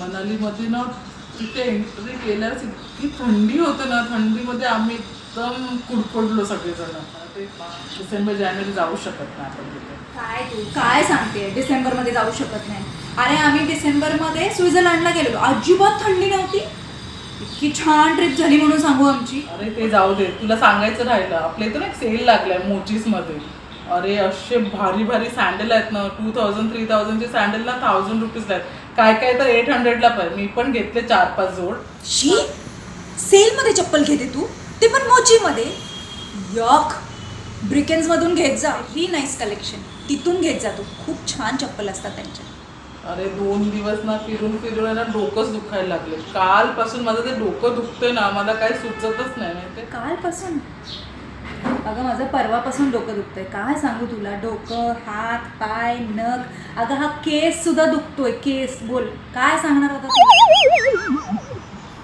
मनालीमध्ये ना तिथे एंट्री केल्यावर इतकी थंडी होते ना, थंडीमध्ये आम्ही एकदम कुडकुडलो सगळेजण. ते डिसेंबर जानेवारी जाऊ शकत नाही आपण तिथे. काय तू काय सांगते, डिसेंबरमध्ये जाऊ शकत नाही? अरे आम्ही डिसेंबरमध्ये स्वित्झर्लंडला गेलेलो, अजिबात थंडी नव्हती. इतकी छान ट्रिप झाली म्हणून सांगू आमची. अरे ते जाऊ दे, तुला सांगायचं राहिलं, आपल्या इथं ना एक सेल लागलाय मोचीसमध्ये. अरे असे भारी भारी सँडल आहेत ना, 2000-3000चे सँडल ना 1000 रुपीजला आहेत. काय काय तर 800ला पण. मी पण घेतले 4-5 जोड. शी, सेलमध्ये चप्पल घेते तू, ते पण मोचीमध्ये? यॉक, ब्रिकेन्समधून घेत जा, ही नाईस कलेक्शन, तिथून घेत जा तू. खूप छान चप्पल असतात त्यांच्या. अरे 2 दिवस ना फिरून फिरून ना डोकंच दुखायला लागले. कालपासून माझं ते डोकं दुखतंय ना, मला काय सुचतच नाही माहिती. कालपासून? अगं माझं परवापासून डोकं दुखतंय. काय सांगू तुला, डोकं, हात, पाय, नख, अगं हा केस सुद्धा दुखतोय. केस, बोल काय सांगणार होता तुला?